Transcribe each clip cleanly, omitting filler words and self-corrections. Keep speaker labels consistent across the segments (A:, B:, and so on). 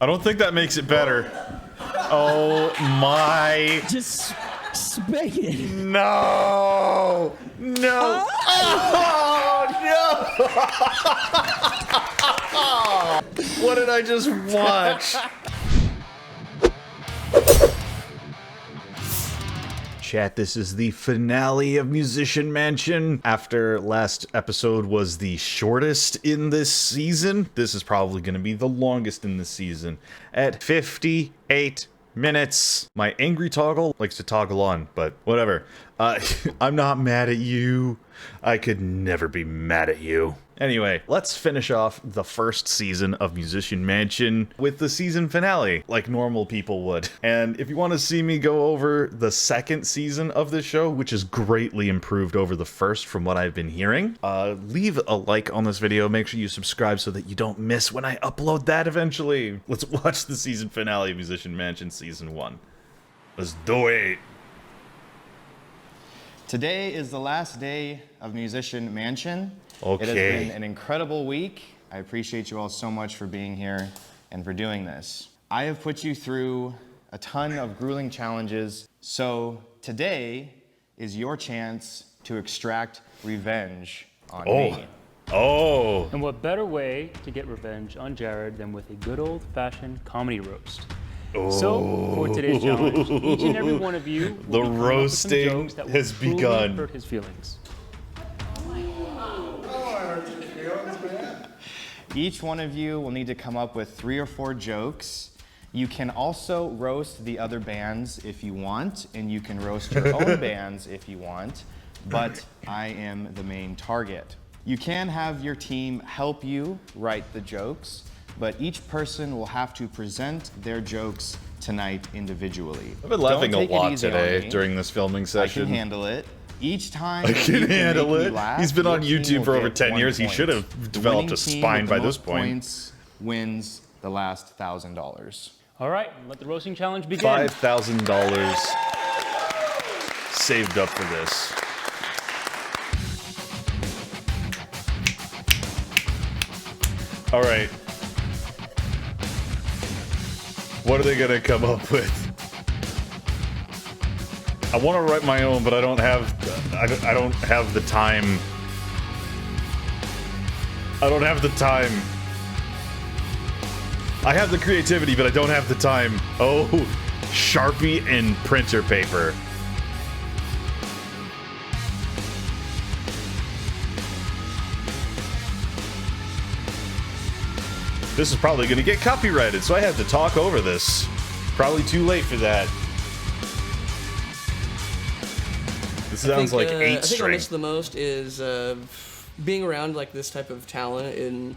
A: I don't think that makes it better. Oh my.
B: Just spank it.
A: No. No. Oh, no. What did I just watch? Chat, this is the finale of Musician Mansion. After last episode was the shortest in this season, this is probably going to be the longest in this season at 58 minutes. My angry toggle likes to toggle on, but whatever. I'm not mad at you. I could never be mad at you. Anyway, let's finish off the first season of Musician Mansion with the season finale, like normal people would. And if you want to see me go over the second season of this show, which is greatly improved over the first from what I've been hearing, leave a like on this video. Make sure you subscribe so that you don't miss when I upload that eventually. Let's watch the season finale of Musician Mansion Season 1. Let's do it!
C: Today is the last day of Musician Mansion.
A: Okay.
C: It has been an incredible week. I appreciate you all so much for being here and for doing this. I have put you through a ton of grueling challenges, so today is your chance to extract revenge on me.
A: Oh.
D: And what better way to get revenge on Jared than with a good old-fashioned comedy roast? So, for today's challenge, each and every one of you will
A: The
D: be coming up with some
A: roasting
D: jokes that will
A: has
D: truly
A: begun.
D: hurt his feelings.
C: Each one of you will need to come up with 3 or 4 jokes. You can also roast the other bands if you want, and you can roast your own bands if you want, but I am the main target. You can have your team help you write the jokes, but each person will have to present their jokes tonight individually.
A: I've been laughing
C: Don't
A: a
C: take it
A: lot
C: easy on
A: today
C: me.
A: during this filming
C: I
A: session.
C: can handle it. Each time
A: I
C: that you
A: can handle
C: make me
A: it.
C: laugh,
A: He's been on
C: your team
A: YouTube for
C: will
A: over
C: get
A: 10
C: 1
A: years. He
C: point.
A: should have
C: The
A: developed
C: winning
A: a
C: team
A: spine
C: with
A: by
C: the
A: this
C: most
A: point.
C: points wins the last $1,000.
D: All right, let the roasting challenge begin.
A: $5,000 saved up for this. All right. What are they gonna come up with? I want to write my own, but I don't have. I don't have the time. I don't have the time. I have the creativity, but I don't have the time. Oh, Sharpie and printer paper. This is probably going to get copyrighted, so I have to talk over this. Probably too late for that. This sounds like 8
E: I think I
A: string.
E: miss the most is being around like this type of talent, and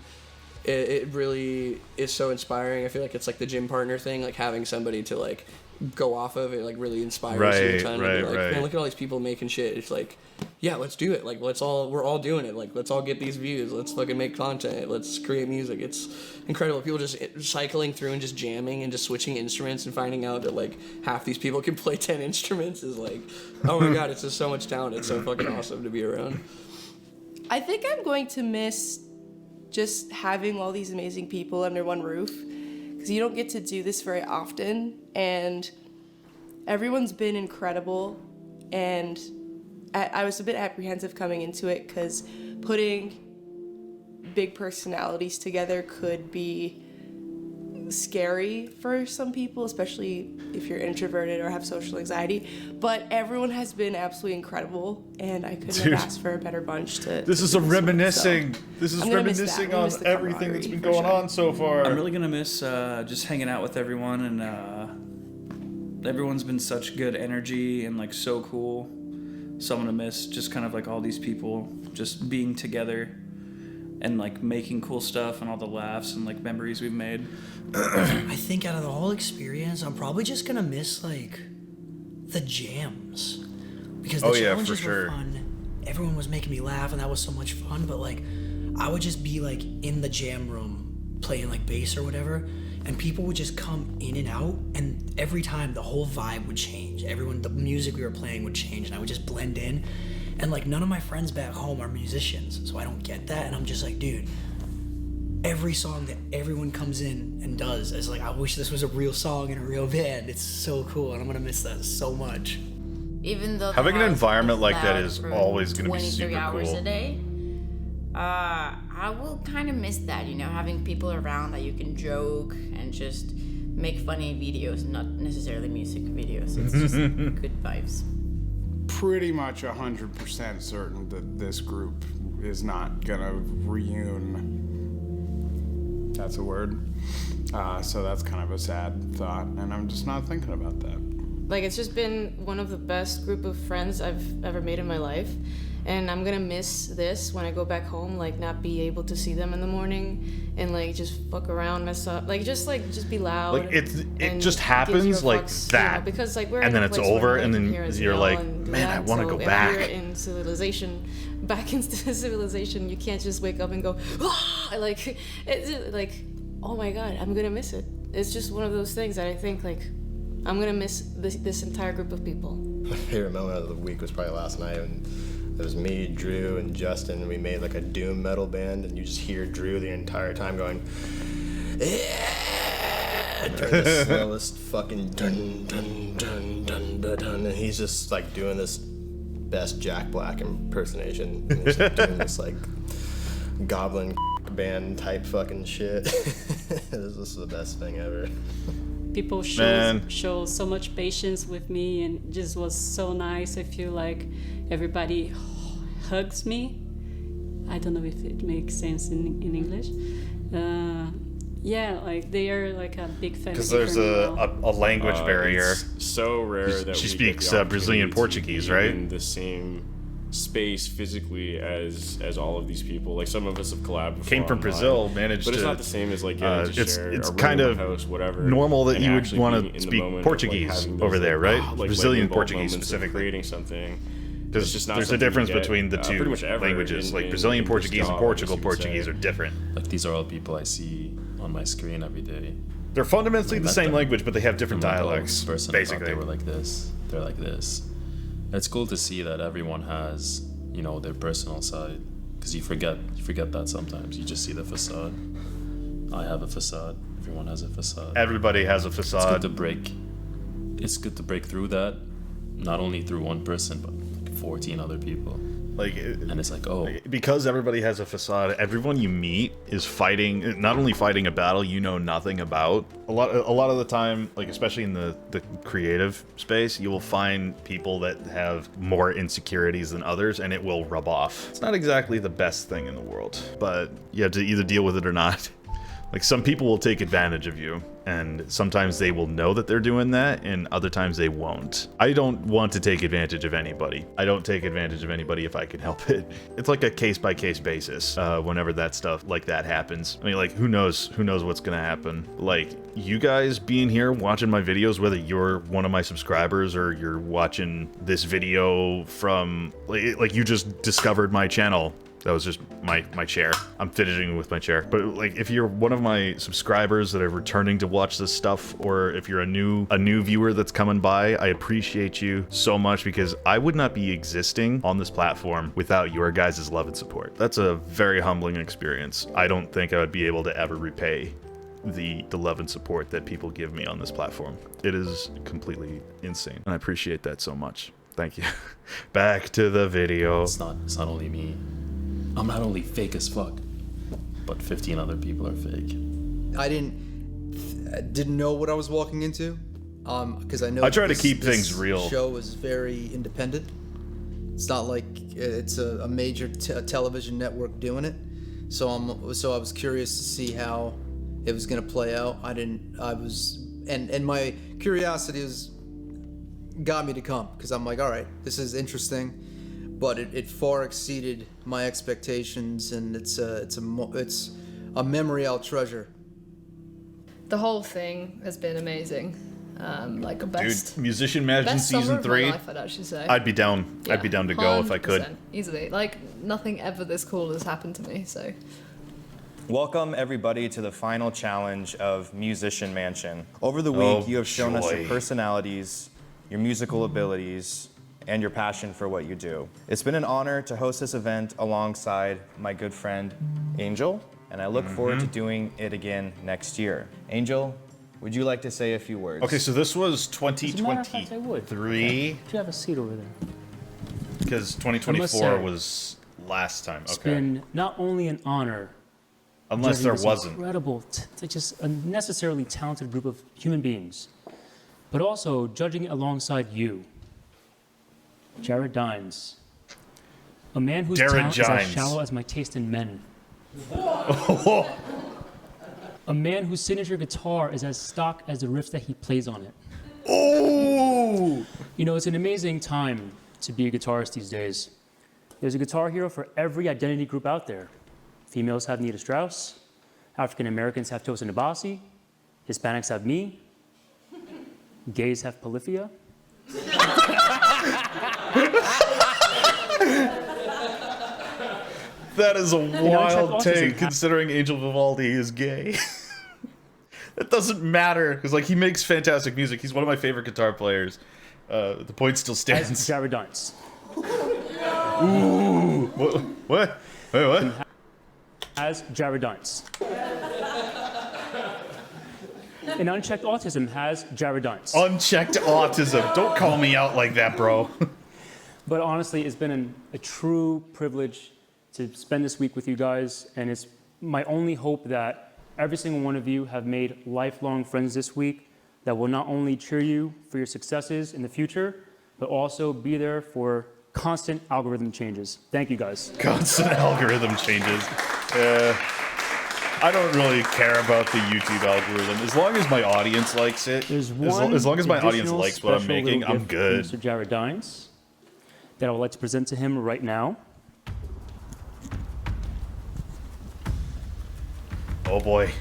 E: it really is so inspiring. I feel like it's like the gym partner thing, like having somebody to like go off of. It like really inspires you. Trying to be like, man, look at all these people making shit. It's like, yeah, let's do it. Like we're all doing it. Like let's all get these views. Let's fucking make content. Let's create music. It's incredible. People just cycling through and just jamming and just switching instruments and finding out that like half these people can play 10 instruments is like, oh my god, it's just so much talent. It's so fucking awesome to be around.
F: I think I'm going to miss just having all these amazing people under one roof, because you don't get to do this very often, and everyone's been incredible, and I was a bit apprehensive coming into it because putting big personalities together could be scary for some people, especially if you're introverted or have social anxiety, but everyone has been absolutely incredible, and I couldn't have asked for a better bunch to
A: This is
F: do
A: a reminiscing.
F: so
A: This is
F: I'm gonna miss that.
A: reminiscing
F: I'm gonna
A: on
F: miss the
A: everything that's been
F: camaraderie,
A: going
F: for sure.
A: on so far.
B: I'm really gonna miss just hanging out with everyone, and everyone's been such good energy and like so cool. So I'm gonna miss just kind of like all these people just being together and like making cool stuff and all the laughs and like memories we've made.
G: I think out of the whole experience, I'm probably just gonna miss like the jams, because the challenges were fun. Everyone was making me laugh, and that was so much fun. But like, I would just be like in the jam room playing like bass or whatever, and people would just come in and out, and every time the whole vibe would change. The music we were playing would change, and I would just blend in. And like, none of my friends back home are musicians, so I don't get that. And I'm just like, dude, every song that everyone comes in and does is like, I wish this was a real song in a real band. It's so cool, and I'm gonna miss that so much.
H: Even though
A: having an environment like that is always going to be
H: 23
A: super
H: hours
A: cool.
H: a day, I will kind of miss that, you know, having people around that you can joke and just make funny videos, not necessarily music videos. It's just good vibes.
I: Pretty much 100% certain that this group is not gonna reune. That's a word. So that's kind of a sad thought, and I'm just not thinking about that.
J: Like, it's just been one of the best group of friends I've ever made in my life. And I'm gonna miss this when I go back home, like not be able to see them in the morning and like just fuck around, mess up, like just be loud.
A: Like it just happens like that,
J: you know, because like we're
A: and
J: in
A: then
J: a
A: it's
J: place where
A: over,
J: nobody
A: and
J: can
A: then
J: hear us
A: you're
J: yell
A: like,
J: and do
A: man, I
J: that.
A: want to
J: So
A: go
J: if
A: back.
J: you're in civilization, back into civilization, you can't just wake up and go, ah! Like it's like, oh my god, I'm gonna miss it. It's just one of those things that I think like I'm gonna miss this entire group of people.
K: My favorite moment of the week was probably last night, and it was me, Drew, and Justin, and we made like a doom metal band, and you just hear Drew the entire time going, yeah, during the slowest fucking dun dun dun dun dun dun, and he's just like doing this best Jack Black impersonation, and he's like, doing this like goblin band type fucking shit. This was the best thing ever.
L: People show so much patience with me, and just was so nice. I feel like everybody hugs me. I don't know if it makes sense in English. Yeah, like they are like a big fan.
A: Because there's a language barrier.
M: It's so rare that
A: she
M: we
A: speaks
M: get the
A: Brazilian
M: opportunity
A: Portuguese,
M: to be
A: right?
M: in the same space physically as all of these people. Like some of us have collabed before
A: Came from
M: online,
A: Brazil, managed
M: but it's
A: to,
M: not the same as like getting to share
A: it's
M: a room,
A: kind of
M: a house, whatever.
A: normal that
M: and
A: you would
M: actually
A: want
M: being
A: to
M: in the
A: speak
M: moment of,
A: Portuguese
M: like, having
A: over
M: those,
A: there, right?
M: like
A: Brazilian
M: lightning bolt
A: Portuguese
M: moments of
A: specifically.
M: creating something.
A: Because
M: It's just not
A: there's a
M: something you
A: difference
M: get,
A: between the
M: pretty
A: two
M: much ever
A: languages. Like
M: in
A: Brazilian
M: this
A: Portuguese
M: job,
A: and
M: I
A: Portugal
M: guess you could
A: Portuguese
M: say.
A: are different.
N: Like these are all people I see on my screen every day.
A: They're fundamentally the same language, but they have different
N: I'm like, oh,
A: dialects.
N: this person, I thought
A: basically,
N: they were like this. They're like this. It's cool to see that everyone has, you know, their personal side. Because you forget that sometimes. You just see the facade. I have a facade. Everyone has a facade.
A: Everybody has a facade.
N: It's good to break through that. Not only through one person, but like 14 other people. And it's like, oh,
A: because everybody has a facade, everyone you meet is fighting, not only fighting a battle you know nothing about. A lot of the time, like especially in the creative space, you will find people that have more insecurities than others, and it will rub off. It's not exactly the best thing in the world, but you have to either deal with it or not. Like some people will take advantage of you, and sometimes they will know that they're doing that, and other times they won't. I don't want to take advantage of anybody. I don't take advantage of anybody if I can help it. It's like a case-by-case basis whenever that stuff like that happens. I mean, like, who knows what's gonna happen. Like, you guys being here watching my videos, whether you're one of my subscribers or you're watching this video from, like you just discovered my channel. That was just my chair. I'm fidgeting with my chair. But like, if you're one of my subscribers that are returning to watch this stuff, or if you're a new viewer that's coming by, I appreciate you so much, because I would not be existing on this platform without your guys' love and support. That's a very humbling experience. I don't think I would be able to ever repay the love and support that people give me on this platform. It is completely insane, and I appreciate that so much. Thank you. Back to the video.
N: It's not only me. I'm not only fake as fuck, but 15 other people are fake.
O: I didn't know what I was walking into, because I know
A: I try to keep things real.
O: The show was very independent. It's not like it's a major television network doing it. So I was curious to see how it was gonna play out. And my curiosity got me to come, because I'm like, all right, this is interesting. But it far exceeded my expectations, and it's a memory I'll treasure.
P: The whole thing has been amazing. Like a best.
A: Dude, Musician Mansion
P: best
A: season
P: summer of
A: 3.
P: my life, I'd actually say.
A: I'd be down.
P: Yeah,
A: I'd be down to go if I could.
P: 100%, easily. Like nothing ever this cool has happened to me. So.
C: Welcome everybody to the final challenge of Musician Mansion. Over the week, you have shown us your personalities, your musical abilities, and your passion for what you do. It's been an honor to host this event alongside my good friend, Angel. and I look forward to doing it again next year. Angel, would you like to say a few words?
A: Okay, so this was
D: As a matter of fact, I
A: 2023.
D: would. You have a seat over there.
A: Because
D: I must
A: 2024
D: say,
A: was last time.
D: It's
A: Okay.
D: been not only an honor,
A: Unless
D: judging
A: there
D: this
A: wasn't.
D: incredible, just a necessarily talented group of human beings, but also judging it alongside you, Jared Dines, a man whose
A: Jared
D: talent is as
A: Dines.
D: shallow as my taste in men. A man whose signature guitar is as stock as the riffs that he plays on it.
A: Oh!
D: You know, it's an amazing time to be a guitarist these days. There's a guitar hero for every identity group out there. Females have Nita Strauss, African Americans have Tosin Abasi, Hispanics have me, gays have Polyphia.
A: That is a wild
D: autism.
A: take, considering Angel Vivaldi is gay. That doesn't matter, because like he makes fantastic music. He's one of my favorite guitar players. The point still stands.
D: As Jared Dines.
A: Ooh. What? Wait, what?
D: As Jared Dines. And Unchecked Autism has Jared Dines.
A: Unchecked autism. Don't call me out like that, bro.
D: But honestly, it's been a true privilege to spend this week with you guys, and it's my only hope that every single one of you have made lifelong friends this week that will not only cheer you for your successes in the future, but also be there for constant algorithm changes. Thank you, guys.
A: Constant algorithm changes. I don't really care about the YouTube algorithm. As long as my audience likes it, as long as my audience
D: additional
A: likes what I'm
D: special
A: making,
D: little
A: I'm
D: gift
A: good.
D: from Mr. Jared Dines that I would like to present to him right now.
A: Oh boy.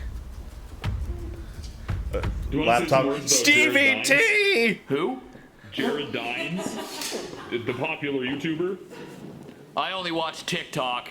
A: Laptop. Stevie T!
Q: Who? Jared Dines, the popular YouTuber. I only watch TikTok.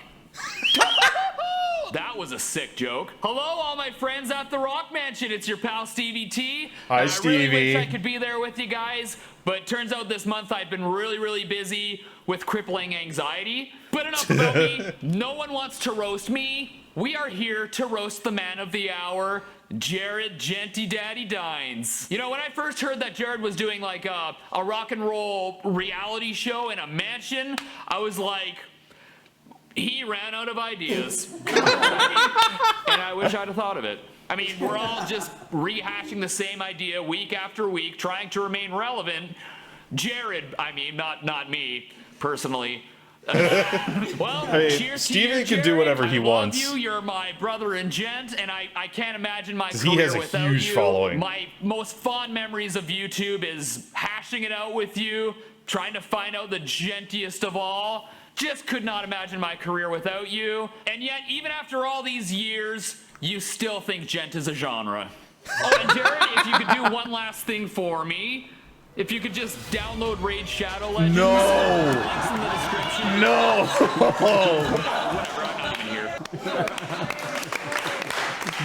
Q: That was a sick joke. Hello, all my friends at the Rock Mansion. It's your pal Stevie T.
A: Hi,
Q: I really
A: Stevie.
Q: wish I could be there with you guys, but turns out this month I've been really busy with crippling anxiety. But enough about me. No one wants to roast me. We are here to roast the man of the hour, Jared Genty Daddy Dines. You know, when I first heard that Jared was doing like a rock and roll reality show in a mansion, I was like, he ran out of ideas. And I wish I'd have thought of it. I mean, we're all just rehashing the same idea week after week, trying to remain relevant. Jared, I mean, not me, personally. Well,
A: Hey,
Q: cheers
A: Steven
Q: to you,
A: can do whatever he
Q: I love
A: wants.
Q: you. You're my brother and gent, and I can't imagine my
A: 'Cause
Q: career
A: he has a
Q: without
A: huge
Q: you.
A: following.
Q: My most fond memories of YouTube is hashing it out with you, trying to find out the gentiest of all. Just could not imagine my career without you. And yet, even after all these years, you still think gent is a genre. Oh, and Jared, if you could do one last thing for me, if you could just download Raid Shadow Legends.
A: No.
Q: Links in the description.
A: No.
Q: Whatever, I'm not even here.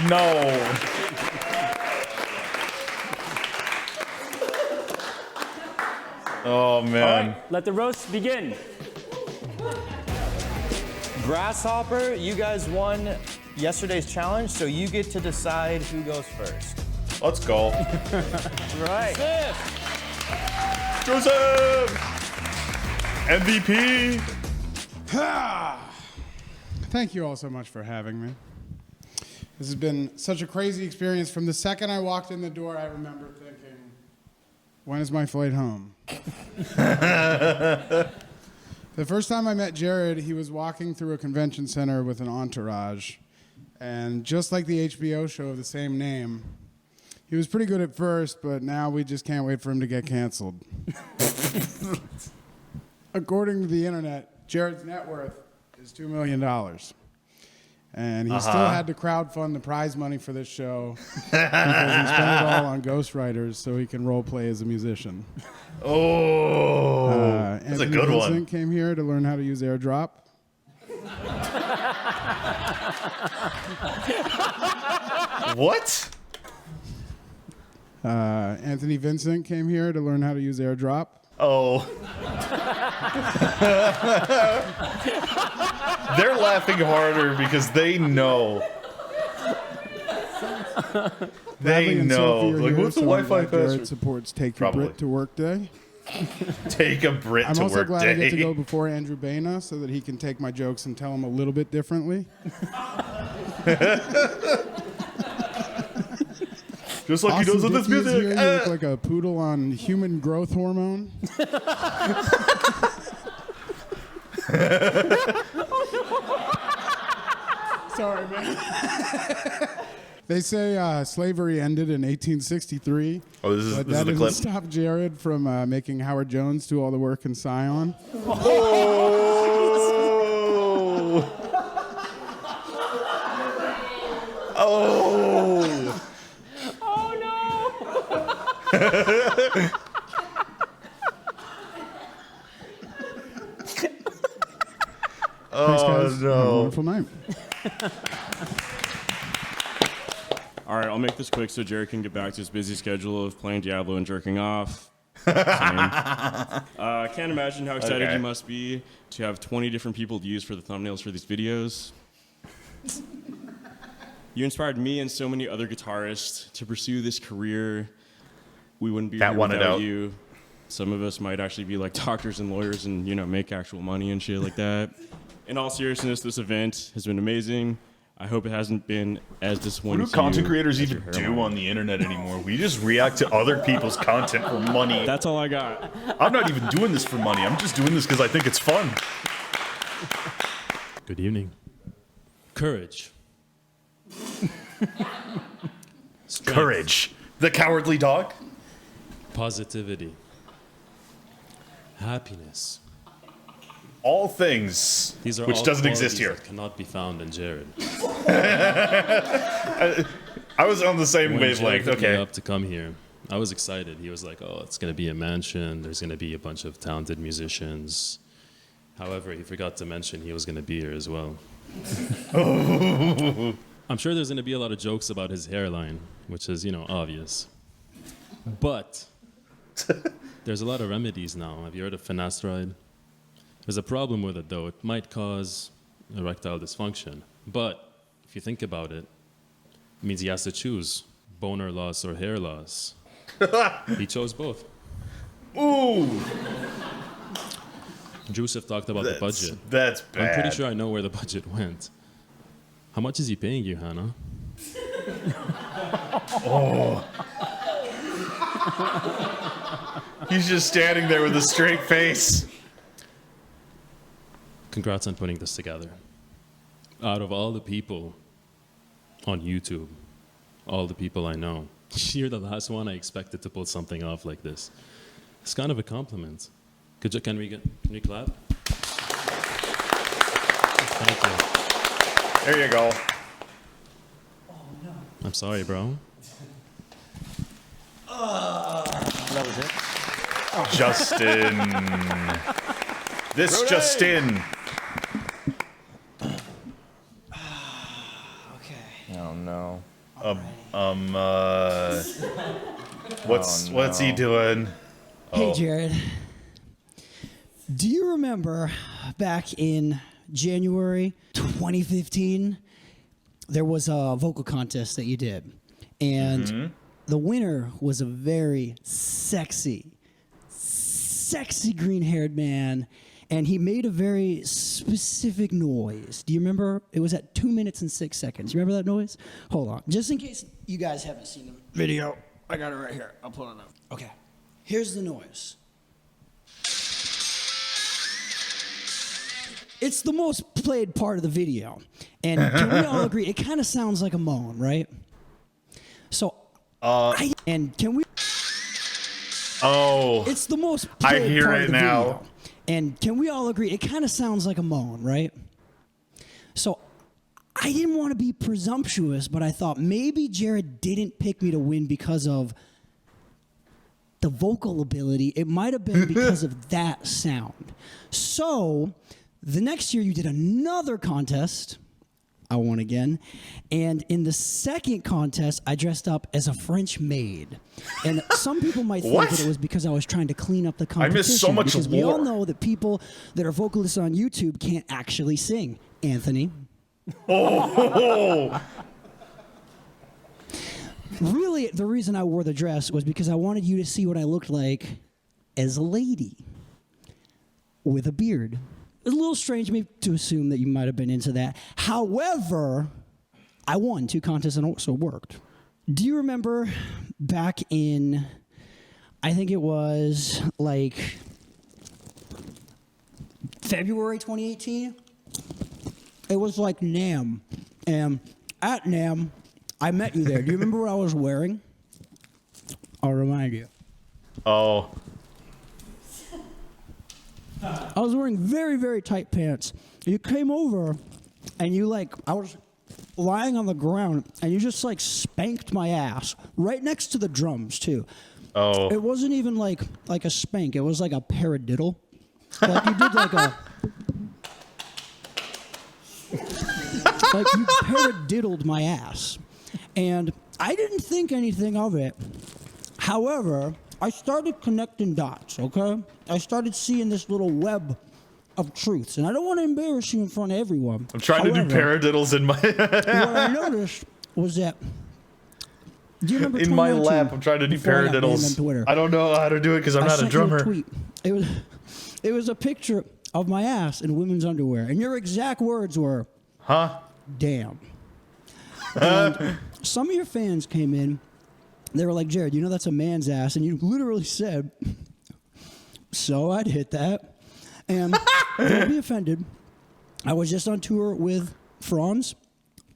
A: No. Oh, man.
D: All right, let the roast begin.
C: Grasshopper, you guys won yesterday's challenge, so you get to decide who goes first.
A: Let's go.
D: Right.
A: Joseph! MVP!
I: Thank you all so much for having me. This has been such a crazy experience. From the second I walked in the door, I remember thinking, when is my flight home? The first time I met Jared, he was walking through a convention center with an entourage. And just like the HBO show of the same name, he was pretty good at first, but now we just can't wait for him to get canceled. According to the internet, Jared's net worth is $2 million. And he still had to crowdfund the prize money for this show because he spent it all on ghostwriters so he can role play as a musician.
A: Oh, that's
I: Anthony
A: a good
I: Vincent
A: one.
I: came here to learn how to use AirDrop.
A: What?
I: Anthony Vincent came here to learn how to use AirDrop.
A: Oh. They're laughing harder because they know They
I: and
A: know.
I: Sophie are
A: Like,
I: here,
A: what's the
I: so I'm
A: Wi-Fi
I: glad Jared
A: password?
I: supports Take Your
A: Probably.
I: Brit to Work Day.
A: Take a Brit
I: I'm
A: to
I: also
A: work
I: glad
A: day.
I: I get to go before Andrew Baina so that he can take my jokes and tell them a little bit differently.
A: Just like he does with this music.
I: Here, you look like a poodle on human growth hormone. Sorry, man. They say slavery ended in 1863.
A: Oh, this is
I: but
A: this
I: that
A: is the
I: didn't
A: clip.
I: stop Jared from making Howard Jones do all the work in Scion.
A: Oh.
I: Thanks, guys.
A: no.
I: Have a wonderful night.
M: All right, I'll make this quick so Jared can get back to his busy schedule of playing Diablo and jerking off. I can't imagine how excited
A: Okay.
M: you must be to have 20 different people to use for the thumbnails for these videos. You inspired me and so many other guitarists to pursue this career. We wouldn't be
A: That
M: here
A: wanted
M: without
A: out.
M: you. Some of us might actually be like doctors and lawyers and, you know, make actual money and shit like that. In all seriousness, this event has been amazing. I hope it hasn't been as
A: What
M: disappointing
A: do
M: to you
A: content creators
M: as
A: even
M: your
A: do
M: hairline.
A: on the internet anymore? We just react to other people's content for money.
M: That's all I got.
A: I'm not even doing this for money. I'm just doing this because I think it's fun.
N: Good evening. Courage. Strength.
A: Courage. The cowardly dog.
N: Positivity. Happiness.
A: All things
N: These are
A: which
N: all
A: doesn't exist
N: qualities
A: here.
N: that cannot be found in Jared.
A: I was on the same
N: When
A: wavelength.
N: Jared hit me
A: Okay.
N: up to come here, I was excited. He was like, "Oh, it's gonna be a mansion. There's gonna be a bunch of talented musicians." However, he forgot to mention he was gonna be here as well. I'm sure there's gonna be a lot of jokes about his hairline, which is, you know, obvious. But there's a lot of remedies now. Have you heard of finasteride? There's a problem with it, though. It might cause erectile dysfunction. But if you think about it, it means he has to choose boner loss or hair loss. He chose both.
A: Ooh.
N: Joseph talked about the budget.
A: That's
N: I'm pretty
A: bad.
N: sure I know where the budget went. How much is he paying you, Hannah?
A: Oh. He's just standing there with a straight face.
N: Congrats on putting this together. Out of all the people on YouTube, all the people I know, you're the last one I expected to pull something off like this. It's kind of a compliment. Can we clap? Thank you.
A: There you go.
N: I'm sorry, bro.
D: That was it.
A: Justin. This
O: Brody.
A: Justin.
C: Oh no.
A: What's he doing?
R: Hey,
A: Oh.
R: Jared. Do you remember back in January 2015, there was a vocal contest that you did, and the winner was a very sexy green-haired man, and he made a very specific noise. Do you remember? It was at 2 minutes and 6 seconds. You remember that noise? Hold on. Just in case you guys haven't seen the video, I got it right here. I'll pull it up. Okay. Here's the noise. It's the most played part of the video. And can we all agree, it kind of sounds like a moan, right? So, can we...
A: Oh.
R: It's the most
A: I
R: played
A: hear
R: part
A: it
R: of the
A: now.
R: video. And can we all agree, it kind of sounds like a moan, right? So, I didn't want to be presumptuous, but I thought maybe Jared didn't pick me to win because of the vocal ability. It might have been because of that sound. So, the next year you did another contest. I won again. And in the second contest, I dressed up as a French maid. And some people might think
A: What?
R: that it was because I was trying to clean up the
A: I
R: competition.
A: missed so much
R: because we all
A: lore.
R: know that people that are vocalists on YouTube can't actually sing. Anthony.
A: Oh.
R: Really, the reason I wore the dress was because I wanted you to see what I looked like as a lady with a beard. It was a little strange maybe to assume that you might have been into that. However, I won 2 contests and also worked. Do you remember back in, I think it was like February 2018? It was like NAMM. And at NAMM, I met you there. Do you remember what I was wearing? I'll remind you.
A: Oh.
R: I was wearing very, very tight pants. You came over, and you I was lying on the ground, and you just spanked my ass right next to the drums too.
A: Oh.
R: It wasn't even like a spank. It was like a paradiddle. Like you did like you paradiddled my ass, and I didn't think anything of it. However, I started connecting dots, okay? I started seeing this little web of truths, and I don't want to embarrass you in front of everyone.
A: I'm trying to do paradiddles in my...
R: what I noticed was that... Do you remember
A: in my lap, I'm trying to do paradiddles. I don't know how to do it because I'm not a drummer.
R: Tweet. It was a picture of my ass in women's underwear, and your exact words were,
A: "Huh?
R: Damn." And some of your fans came in. They were like, "Jared, you know that's a man's ass," and you literally said, "So I'd hit that." And don't be offended. I was just on tour with Franz.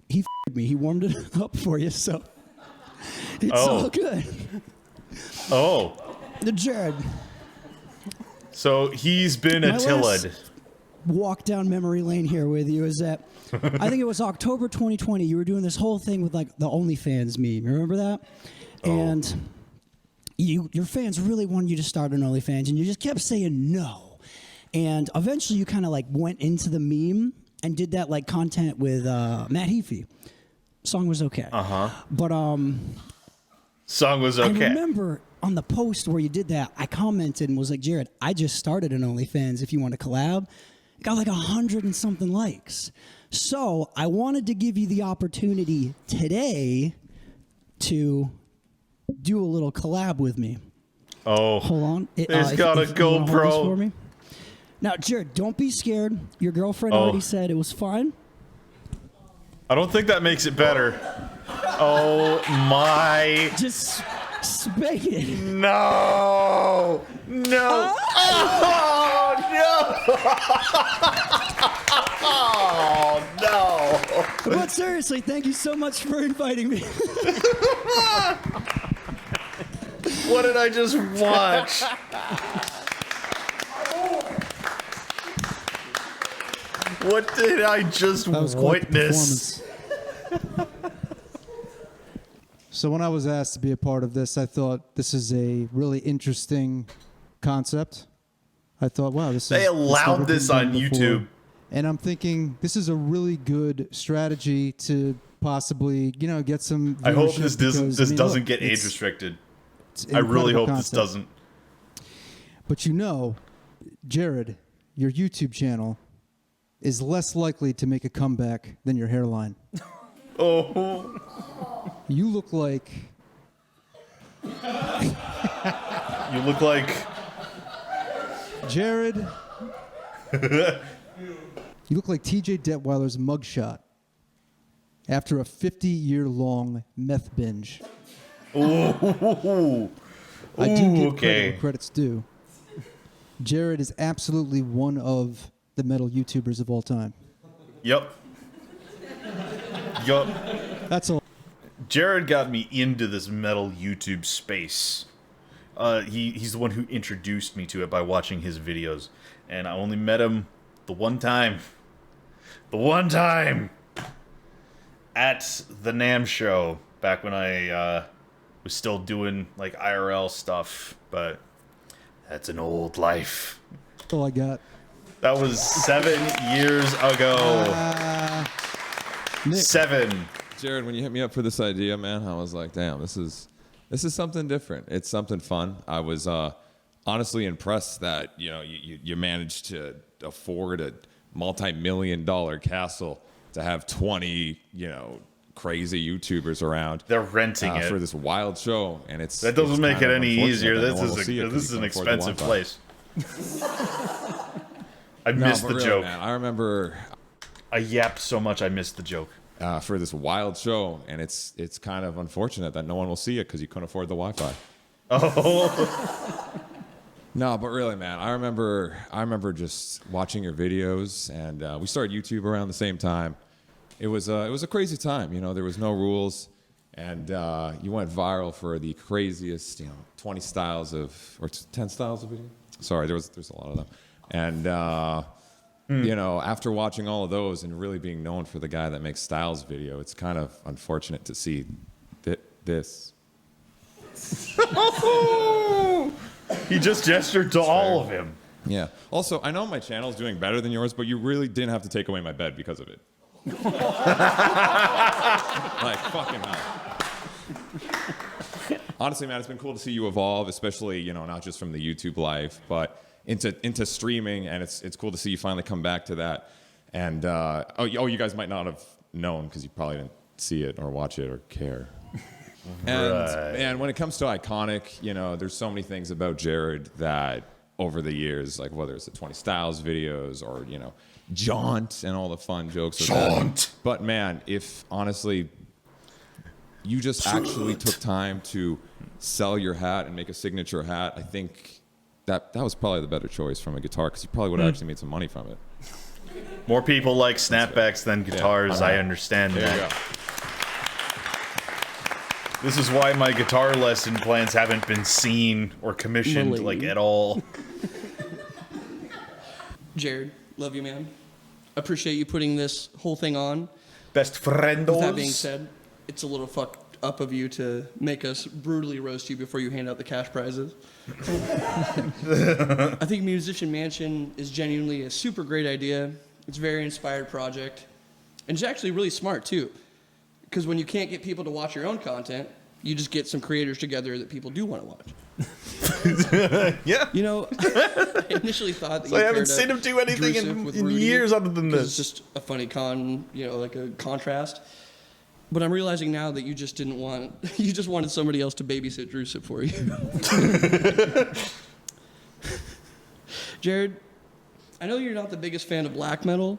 R: He f***ed me. He warmed it up for you, so it's all good.
A: Oh.
R: Jared.
A: So he's been a Tillid.
R: Walk down memory lane here with you is that I think it was October 2020. You were doing this whole thing with the OnlyFans meme. You remember that? And your fans really wanted you to start an OnlyFans, and you just kept saying no. And eventually, you kind of went into the meme and did that content with Matt Heafy. Song was okay. But
A: song was okay.
R: I remember on the post where you did that, I commented and was like, "Jared, I just started an OnlyFans. If you want to collab." It got 100 and something likes. So I wanted to give you the opportunity today to do a little collab with me.
A: Oh.
R: Hold on.
A: It's got a GoPro.
R: For me. Now, Jared, don't be scared. Your girlfriend already said it was fine.
A: I don't think that makes it better. Oh my.
R: Just spank it.
A: No. No. Oh, no. Oh, no.
R: But seriously, thank you so much for inviting me.
A: What did I just watch? What did I just witness?
S: So when I was asked to be a part of this, I thought this is a really interesting concept. I thought, wow, this is...
A: They allowed this on YouTube.
S: And I'm thinking this is a really good strategy to possibly, get some viewership.
A: I hope this doesn't
S: look,
A: get age restricted. I really hope this doesn't.
S: But Jared, your YouTube channel is less likely to make a comeback than your hairline.
A: Oh.
S: You look like...
A: You look like...
S: Jared... You look like TJ Detweiler's mugshot after a 50-year-long meth binge.
A: Ooh.
S: I do give credit where credit's due. Jared is absolutely one of the metal YouTubers of all time.
A: Yup.
S: That's all.
A: Jared got me into this metal YouTube space. He's the one who introduced me to it by watching his videos. And I only met him the one time. The one time! At the NAMM show, back when I was still doing IRL stuff. But that's an old life.
S: That's all I got.
A: That was 7 years ago. 7.
T: Jared, when you hit me up for this idea, man, I was like, damn, this is something different. It's something fun. I was honestly impressed that you managed to afford a multi-million-dollar castle to have 20 crazy YouTubers around.
A: They're renting it
T: for this wild show, and it's
A: that doesn't
T: it's
A: make it
T: kind of
A: any
T: unfortunate
A: easier.
T: that no one will see it
A: This is
T: 'cause you
A: an
T: can't afford the
A: expensive
T: Wi-Fi.
A: place. I missed the
T: really,
A: joke.
T: Man, I remember
A: I yapped so much I missed the joke.
T: For this wild show, and it's kind of unfortunate that no one will see it because you couldn't afford the Wi-Fi.
A: Oh.
T: No, but really, man, I remember just watching your videos, and we started YouTube around the same time. It was a crazy time, you know. There was no rules, and you went viral for the craziest, 20 styles or 10 styles of video. Sorry, there's a lot of them, and after watching all of those and really being known for the guy that makes styles video, it's kind of unfortunate to see this.
A: He just gestured to all of him.
T: Yeah. Also, I know my channel is doing better than yours, but you really didn't have to take away my bed because of it. Like, fucking hell. Honestly, man, it's been cool to see you evolve, especially, not just from the YouTube life, but into streaming, and it's cool to see you finally come back to that. And, you guys might not have known because you probably didn't see it or watch it or care. And when it comes to iconic, there's so many things about Jared that over the years, like whether it's the 20 Styles videos or, Jaunt and all the fun jokes.
A: Jaunt!
T: But man, if honestly you just actually took time to sell your hat and make a signature hat, I think that was probably the better choice from a guitar because you probably would have actually made some money from it.
A: More people like snapbacks than guitars. I understand
T: there
A: that.
T: You go.
A: This is why my guitar lesson plans haven't been seen or commissioned at all.
E: Jared, love you, man. Appreciate you putting this whole thing on.
A: Best friendos.
E: With that being said, it's a little fucked up of you to make us brutally roast you before you hand out the cash prizes. I think Musician Mansion is genuinely a super great idea. It's a very inspired project. And it's actually really smart, too. Because when you can't get people to watch your own content, you just get some creators together that people do want to watch.
A: Yeah.
E: I initially thought that
A: I haven't seen him do anything in years other than this.
E: It's just a funny like a contrast. But I'm realizing now that you just wanted somebody else to babysit Drusip for you. Jared, I know you're not the biggest fan of black metal,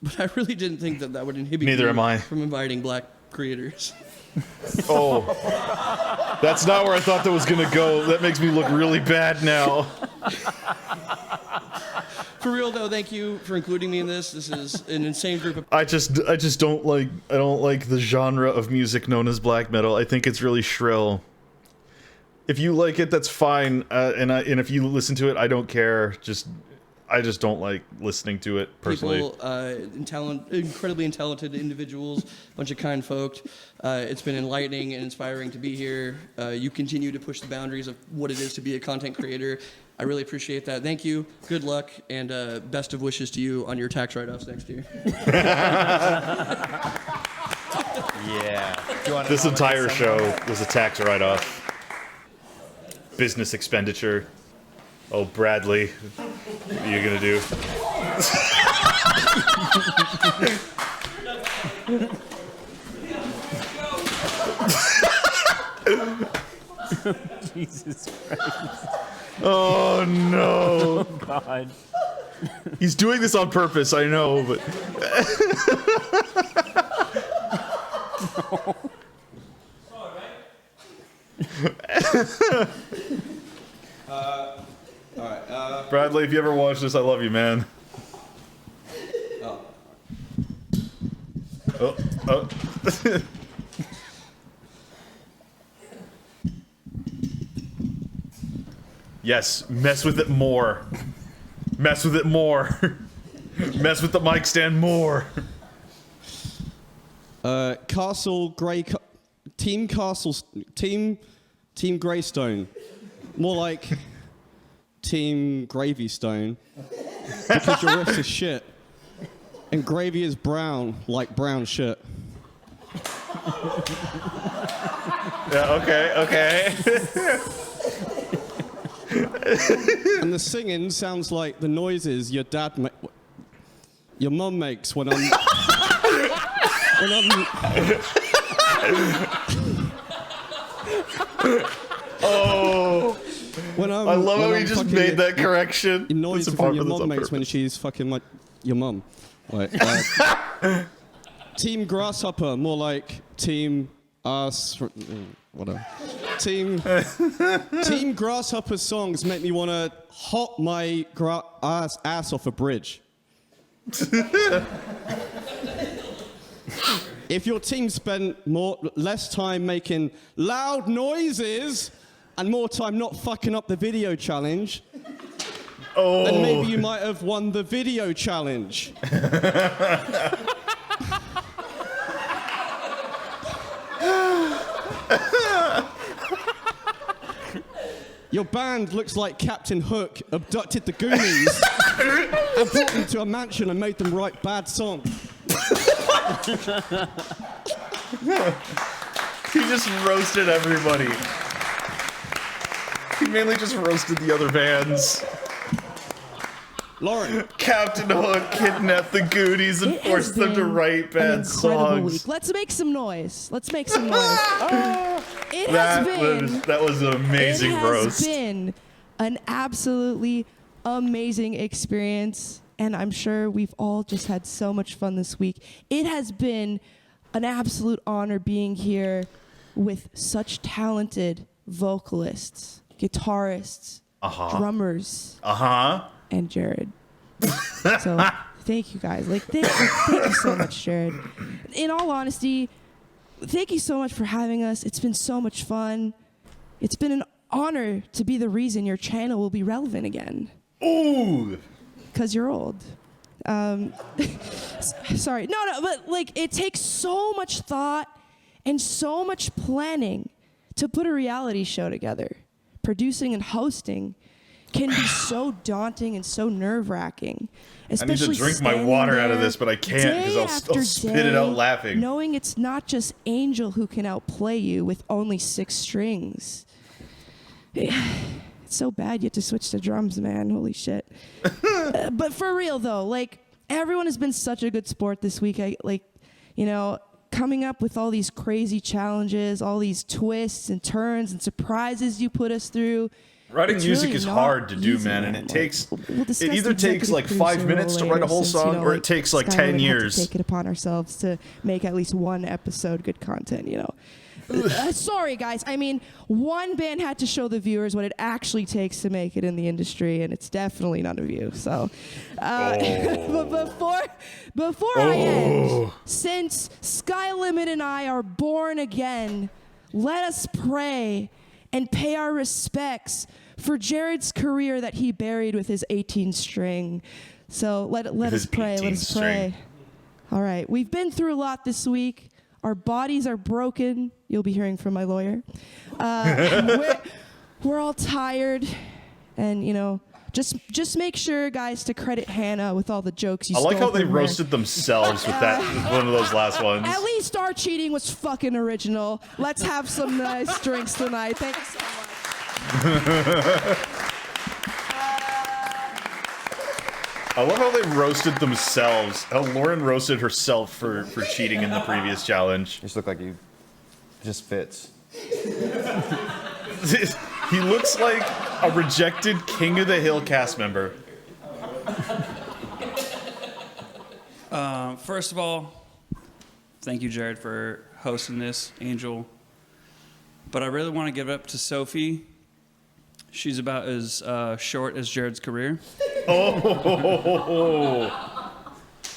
E: but I really didn't think that would inhibit
A: Neither am I.
E: from inviting black creators.
A: Oh, that's not where I thought that was gonna go. That makes me look really bad now.
E: For real though, thank you for including me in this. This is an insane group of.
A: I just don't like the genre of music known as black metal. I think it's really shrill. If you like it, that's fine. And if you listen to it, I don't care. I just don't like listening to it personally.
E: People, incredibly talented individuals, bunch of kind folk. It's been enlightening and inspiring to be here. You continue to push the boundaries of what it is to be a content creator. I really appreciate that. Thank you. Good luck, and best of wishes to you on your tax write-offs next year.
A: Yeah. This entire show was a tax write-off. Business expenditure. Oh, Bradley, what are you gonna do?
D: Jesus Christ.
A: Oh, no.
D: Oh, God.
A: He's doing this on purpose, I know, but...
K: Alright,
A: Bradley, if you ever watch this, I love you, man. Oh. Yes, mess with it more. Mess with it more. Mess with the mic stand more.
U: Team Greystone. More like Team Gravy Stone. Because your riffs are shit. And gravy is brown, like brown shit.
A: Yeah, okay.
U: And the singing sounds like the noises your mum makes when I'm...
A: I love how he just made that correction.
U: You know, it's your mom makes when she's fucking like your mum. Like, Team Grasshopper, more like Team Ass. Whatever. Team Grasshopper's songs make me want to hop my ass off a bridge. If your team spent less time making loud noises and more time not fucking up the video challenge, then maybe you might have won the video challenge. Your band looks like Captain Hook abducted the Goonies and brought them to a mansion and made them write bad songs.
A: He just roasted everybody. He mainly just roasted the other bands.
U: Lauren.
A: Captain Hook kidnapped the Goonies and forced them to write bad songs.
F: Week. Let's make some noise. Let's make some noise.
A: That was an amazing roast.
F: It has been an absolutely amazing experience, and I'm sure we've all just had so much fun this week. It has been an absolute honor being here with such talented vocalists, guitarists, drummers, and Jared. So thank you guys. Thank you so much, Jared. In all honesty, thank you so much for having us. It's been so much fun. It's been an honor to be the reason your channel will be relevant again.
A: Ooh.
F: Because you're old. Sorry. No, but it takes so much thought and so much planning to put a reality show together. Producing and hosting can be so daunting and so nerve-wracking.
A: I need to drink my water out of this, but I can't because I'll spit it out laughing.
F: Knowing it's not just Angel who can outplay you with only 6 strings. It's so bad you have to switch to drums, man. Holy shit. But for real, though, everyone has been such a good sport this week. Coming up with all these crazy challenges, all these twists and turns and surprises you put us through.
A: Writing music is hard to do, man, and it either takes 5 minutes to write a whole song, or it takes 10 years.
F: To take it upon ourselves to make at least one episode good content, Sorry, guys. I mean, one band had to show the viewers what it actually takes to make it in the industry, and it's definitely none of you. So, but before I end, since Sky Limit and I are born again, let us pray and pay our respects for Jared's career that he buried with his 18-string. So let us pray. Let us pray. All right. We've been through a lot this week. Our bodies are broken. You'll be hearing from my lawyer. We're all tired. And, just make sure, guys, to credit Hannah with all the jokes you stole.
A: I like how they
F: from
A: roasted themselves with that one of those last ones.
F: At least our cheating was fucking original. Let's have some nice drinks tonight. Thank you so much.
A: I love how they roasted themselves. How Lauren roasted herself for cheating in the previous challenge.
C: You just look like you just fits.
A: He looks like a rejected King of the Hill cast member.
B: First of all, thank you, Jared, for hosting this, Angel. But I really want to give it up to Sophie. She's about as short as Jared's career.
A: Oh!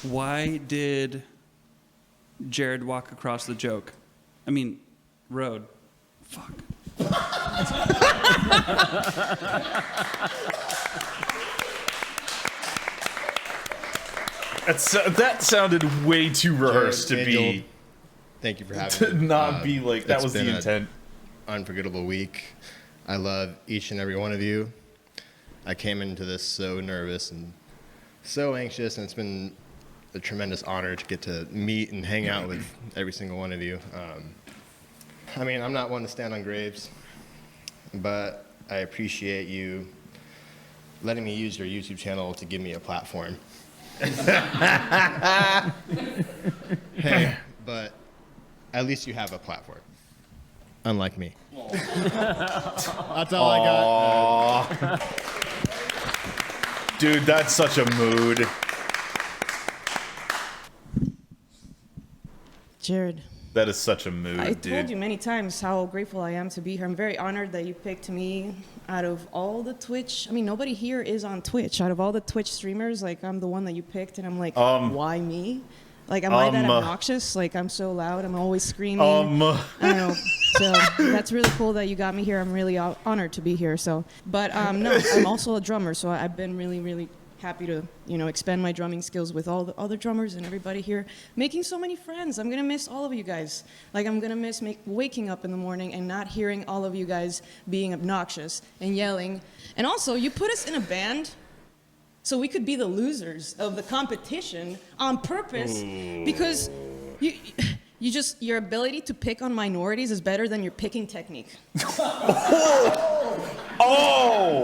B: Why did Jared walk across the road? Fuck.
A: That sounded way too rehearsed to
K: Angel,
A: be.
K: Thank you for having
A: to
K: me.
A: not be like that was the intent.
K: Unforgettable week. I love each and every one of you. I came into this so nervous and so anxious, and it's been a tremendous honor to get to meet and hang out with every single one of you. I'm not one to stand on graves, but I appreciate you letting me use your YouTube channel to give me a platform. Hey,
C: but at least you have a platform. Unlike me. That's all I got.
A: Dude, that's such a mood.
F: Jared.
A: That is such a mood,
F: I
A: dude.
F: told you many times how grateful I am to be here. I'm very honored that you picked me out of all the Twitch. I mean, nobody here is on Twitch. Out of all the Twitch streamers, like, I'm the one that you picked, and I'm like, why me? Like, am I that obnoxious? Like, I'm so loud. I'm always screaming. I don't know. So that's really cool that you got me here. I'm really honored to be here. So, but no, I'm also a drummer. So I've been really, really happy to, expand my drumming skills with all the other drummers and everybody here, making so many friends. I'm gonna miss all of you guys. Like, I'm gonna miss waking up in the morning and not hearing all of you guys being obnoxious and yelling. And also, you put us in a band so we could be the losers of the competition on purpose, because your ability to pick on minorities is better than your picking technique.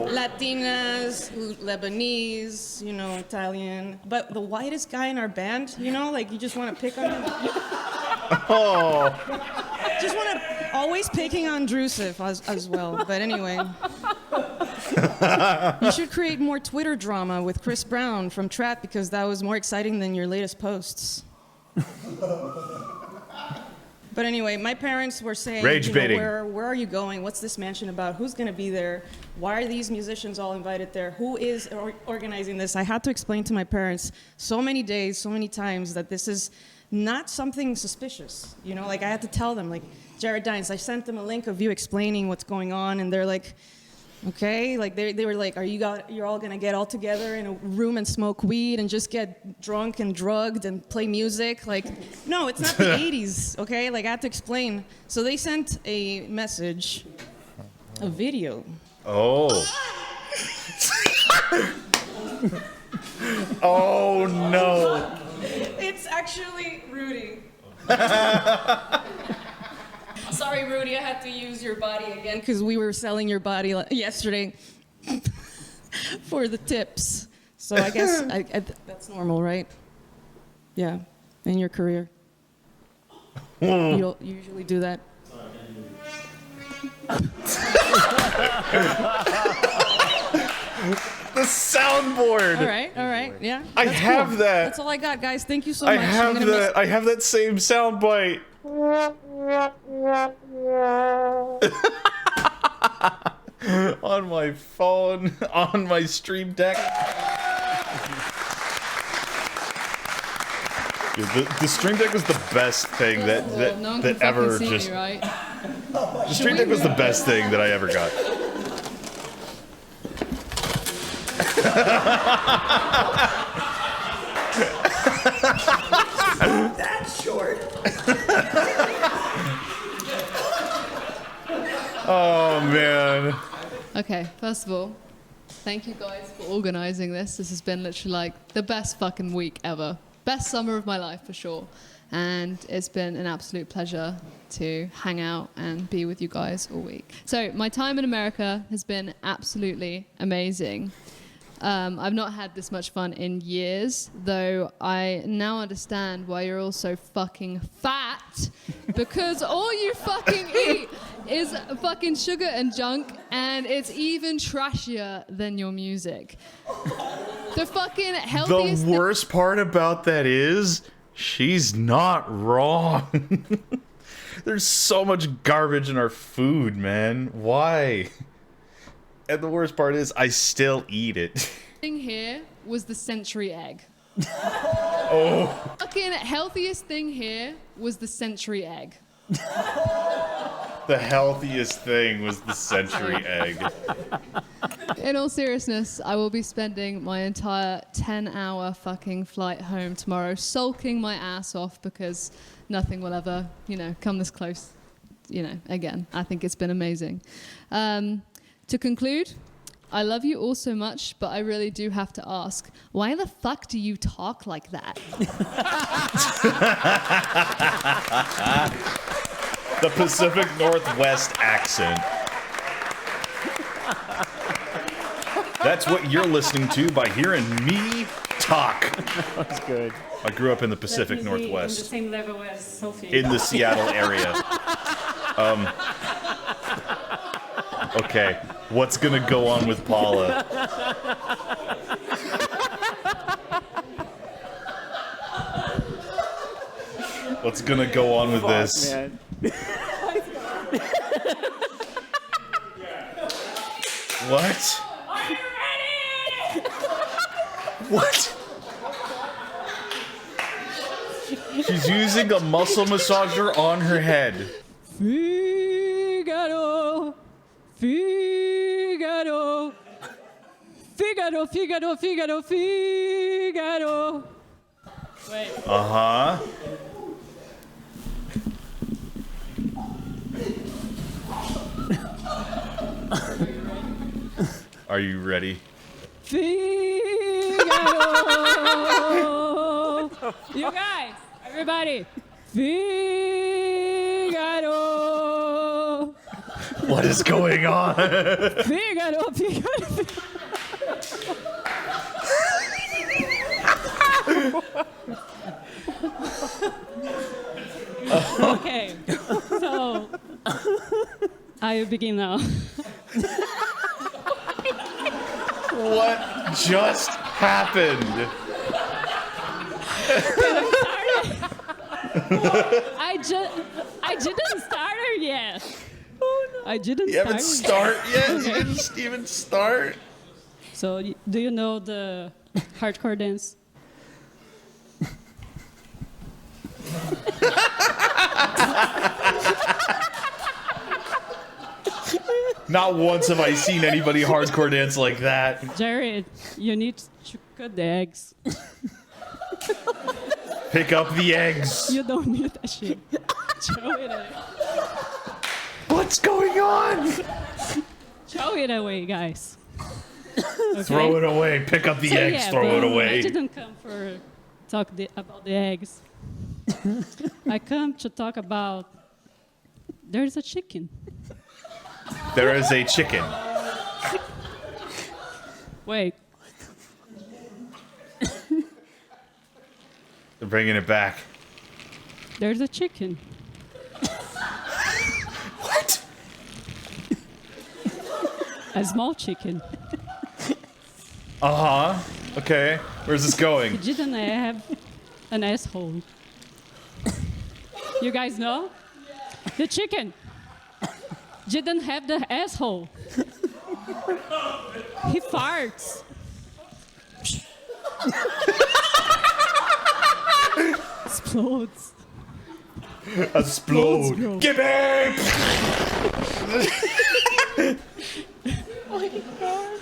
F: Latinas, Lebanese, Italian. But the whitest guy in our band, like, you just want to pick on him. Just want to always picking on Drusif as well. But anyway. You should create more Twitter drama with Chris Brown from Trap, because that was more exciting than your latest posts. But anyway, my parents were saying, where are you going? What's this mansion about? Who's going to be there? Why are these musicians all invited there? Who is organizing this? I had to explain to my parents so many days, so many times, that this is not something suspicious. Like, I had to tell them, like, Jared Dines, I sent them a link of you explaining what's going on, and they're like, okay, like they were like, you're all gonna get all together in a room and smoke weed and just get drunk and drugged and play music? Like, no, it's not the 80s, okay? Like, I had to explain. So they sent a message, a video.
A: Oh. Oh no.
F: It's actually Rudy. Sorry, Rudy, I had to use your body again because we were selling your body yesterday for the tips. So I guess that's normal, right? Yeah, in your career. You don't usually do that.
A: The soundboard.
F: All right, yeah.
A: I have
F: cool.
A: that.
F: That's all I got, guys. Thank you so much.
A: I have that same soundbite. On my phone, on my Stream Deck. Dude, the Stream Deck was the best thing that ever just.
P: Me, right?
A: The Stream Deck was the best thing that I ever got.
G: That's short.
A: Oh man.
P: Okay, first of all, thank you guys for organizing this. This has been literally like the best fucking week ever. Best summer of my life for sure. And it's been an absolute pleasure to hang out and be with you guys all week. So my time in America has been absolutely amazing. I've not had this much fun in years, though I now understand why you're all so fucking fat, because all you fucking eat is fucking sugar and junk, and it's even trashier than your music. The fucking healthiest...
A: The worst part about that is, she's not wrong. There's so much garbage in our food, man. Why? And the worst part is, I still eat it.
P: Thing here was the century egg.
A: Oh.
P: Fucking healthiest thing here was the century egg.
A: The healthiest thing was the century egg.
P: In all seriousness, I will be spending my entire 10-hour fucking flight home tomorrow sulking my ass off because nothing will ever, come this close, again. I think it's been amazing. To conclude, I love you all so much, but I really do have to ask, why the fuck do you talk like that?
A: The Pacific Northwest accent. That's what you're listening to by hearing me talk.
D: That was good.
A: I grew up in the Pacific
L: Definitely
A: Northwest.
L: On the same level as Sophie.
A: In the Seattle area. Okay, what's gonna go on with Paula? What's gonna go on with this?
D: Man.
A: What?
L: Are you ready?
A: What? She's using a muscle massager on her head.
L: Figaro, Figaro, Figaro, Figaro, Figaro, Figaro. Wait.
A: Uh-huh. Are you ready?
L: Figaro. You guys, everybody. Figaro.
A: What is going on?
L: Figaro, Figaro. Okay, so I begin now.
A: What just happened?
L: I didn't start it yet. Oh, no. I didn't.
A: You haven't started yet?
L: Okay.
A: You didn't even start?
L: So, do you know the hardcore dance?
A: Not once have I seen anybody hardcore dance like that.
L: Jared, you need to cut the eggs.
A: Pick up the eggs.
L: You don't need that shit. Throw it away.
A: What's going on?
L: Throw it away, guys. Okay?
A: Throw it away. Pick up the eggs.
L: Yeah,
A: throw it
L: but
A: away.
L: I didn't come for talk about the eggs. I come to talk about there's a chicken.
A: There is a chicken.
L: Wait.
A: They're bringing it back.
L: There's a chicken.
A: What?
L: A small chicken.
A: Uh-huh. Okay. Where's this going?
L: It didn't have an asshole. You guys know? The chicken didn't have the asshole. He farts. Explodes.
A: Explode.
L: bro.
A: Give it!
L: Oh my god.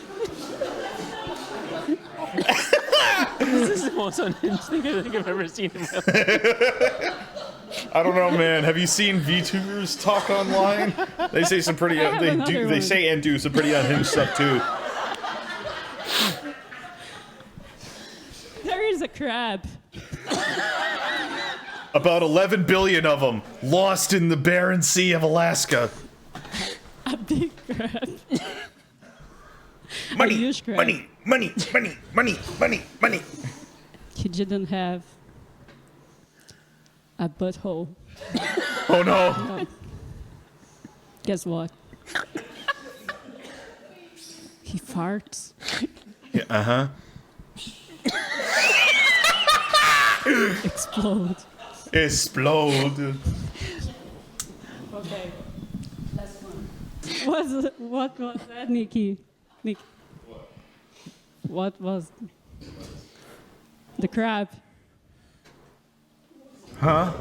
D: This is the most unhinged thing I think I've ever seen in my life.
A: I don't know, man. Have you seen VTubers talk online? They say some pretty. They say and do some pretty unhinged stuff too.
L: There is a crab.
A: About 11 billion of them lost in the barren sea of Alaska.
L: A big crab.
A: Money,
L: a huge crab.
A: money, money, money, money, money, money.
L: He didn't have a butthole.
A: Oh no.
L: No. Guess what? He farts.
A: Yeah, uh-huh.
L: Explode.
A: Explode.
L: Okay. Last one. What was that, Nikki? Nikki. What was the crab?
A: Huh?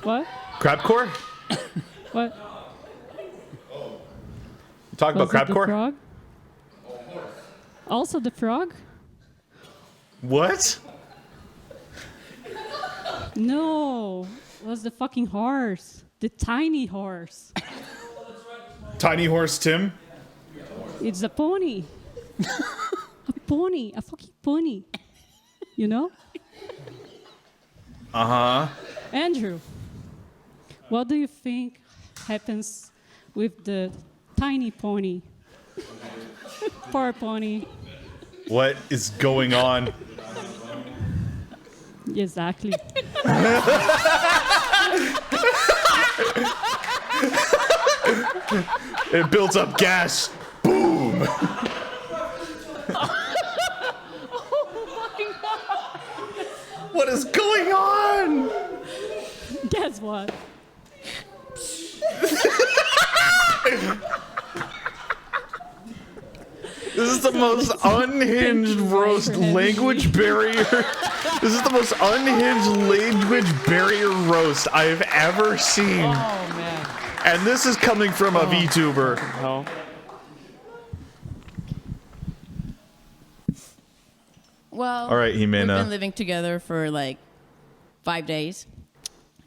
L: What?
A: Crabcore?
L: What?
A: Talk about
L: Was it the
A: crabcore?
L: frog? Also the frog?
A: What?
L: No, it was the fucking horse. The tiny horse.
A: Tiny Horse Tim?
L: It's a pony. A pony. A fucking pony. You know?
A: Uh-huh.
L: Andrew, what do you think happens with the tiny pony? Poor pony.
A: What is going on?
L: Exactly.
A: It builds up gas. Boom. What is going on?
L: Guess what?
A: This is the most unhinged roast language barrier. This is the most unhinged language barrier roast I've ever seen.
D: Oh, man.
A: And this is coming from a VTuber.
D: No.
H: Well,
A: All right, Jimena.
H: We've been living together for like 5 days.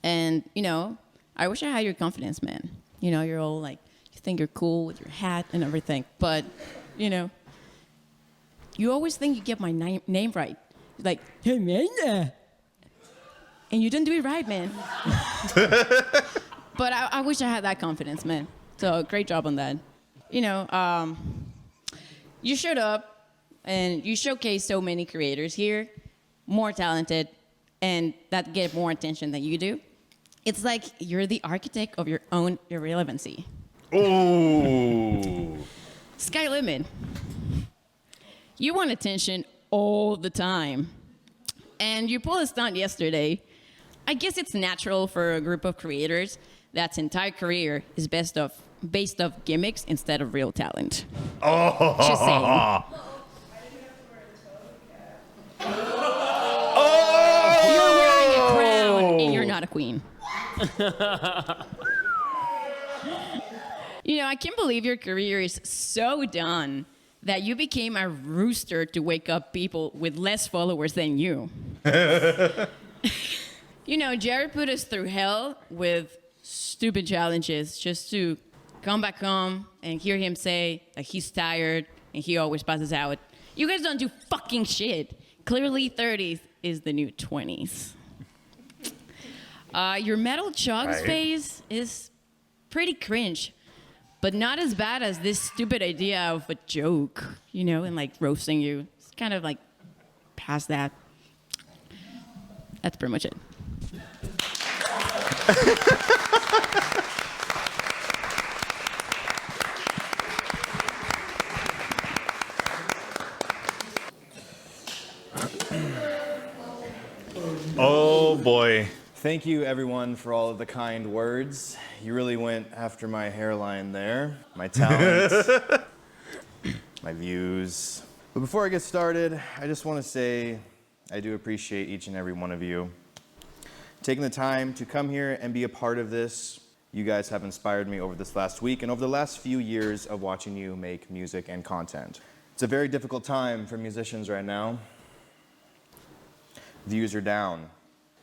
H: And, you know, I wish I had your confidence, man. You know, you're all like, you think you're cool with your hat and everything. But, you know, you always think you get my name right. You're like, hey, man. And you didn't do it right, man. But I wish I had that confidence, man. So great job on that. You know, you showed up and you showcased so many creators here, more talented, and that get more attention than you do. It's like you're the architect of your own irrelevancy.
A: Ooh.
H: Sky limit. You want attention all the time. And you pulled a stunt yesterday. I guess it's natural for a group of creators that's entire career is based off gimmicks instead of real talent.
A: Oh.
H: Just saying.
A: Oh.
H: You're wearing a crown and you're not a queen. You know, I can't believe your career is so done that you became a rooster to wake up people with less followers than you. You know, Jared put us through hell with stupid challenges just to come back home and hear him say that he's tired and he always passes out. You guys don't do fucking shit. Clearly 30s is the new 20s. Your metal chugs phase is pretty cringe, but not as bad as this stupid idea of a joke, you know, and like roasting you. It's kind of like past that. That's pretty much it.
A: Oh boy.
C: Thank you everyone for all of the kind words. You really went after my hairline there, my talents, my views. But before I get started, I just want to say I do appreciate each and every one of you taking the time to come here and be a part of this. You guys have inspired me over this last week and over the last few years of watching you make music and content. It's a very difficult time for musicians right now. Views are down.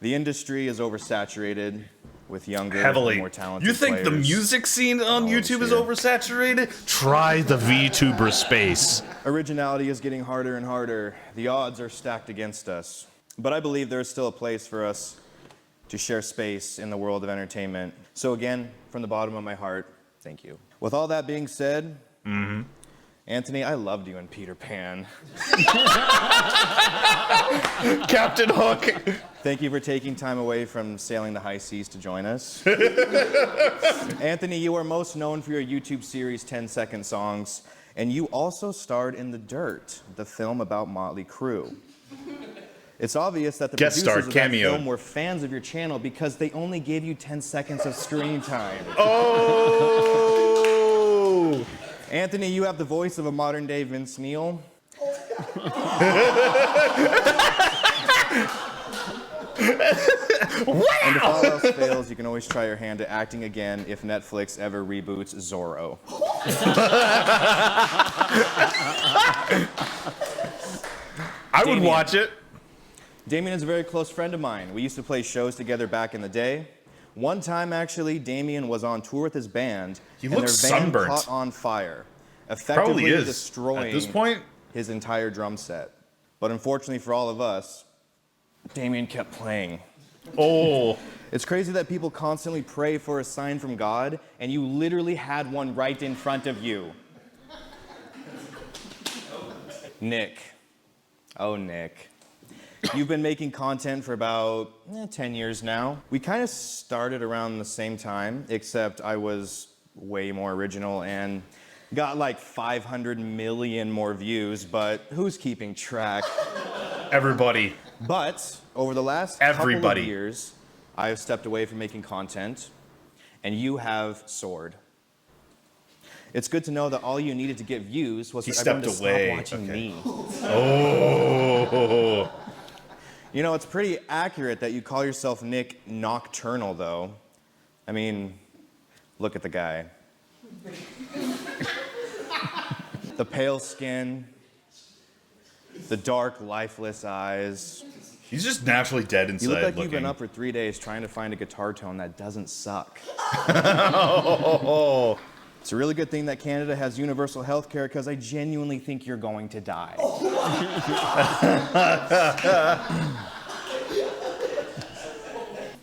C: The industry is oversaturated with younger,
A: Heavily.
C: more talented
A: You think the
C: players.
A: music scene on YouTube is oversaturated? Try the VTuber space.
C: Originality is getting harder and harder. The odds are stacked against us. But I believe there is still a place for us to share space in the world of entertainment. So again, from the bottom of my heart, thank you. With all that being said, Anthony, I loved you in Peter Pan.
A: Captain Hook.
C: Thank you for taking time away from sailing the high seas to join us. Anthony, you are most known for your YouTube series 10-Second Songs, and you also starred in The Dirt, the film about Motley Crue. It's obvious that the
A: Guest
C: producers
A: star,
C: of
A: cameo.
C: that film were fans of your channel because they only gave you 10 seconds of screen time.
A: Oh!
C: Anthony, you have the voice of a modern-day Vince Neil. And if all else fails, you can always try your hand at acting again if Netflix ever reboots Zorro.
A: I would watch it.
C: Damien is a very close friend of mine. We used to play shows together back in the day. One time, actually, Damien was on tour with his band,
A: He
C: and their
A: looks
C: van
A: sunburnt.
C: caught on fire,
A: Probably
C: effectively
A: is.
C: destroying
A: At this point?
C: his entire drum set. But unfortunately for all of us, Damien kept playing.
A: Oh.
C: It's crazy that people constantly pray for a sign from God, and you literally had one right in front of you. Nick. Oh, Nick. You've been making content for about 10 years now. We kind of started around the same time, except I was way more original and got like 500 million more views, but who's keeping track?
A: Everybody.
C: But over the last couple of years, I have stepped away from making content, and you have soared. It's good to know that all you needed to get views was for everyone to stop watching me.
A: Oh.
C: You know, it's pretty accurate that you call yourself Nick Nocturnal, though. I mean, look at the guy. The pale skin, the dark, lifeless eyes.
A: He's just naturally dead inside.
C: You look like
A: looking.
C: you've been up for 3 days trying to find a guitar tone that doesn't suck. It's a really good thing that Canada has universal health care because I genuinely think you're going to die.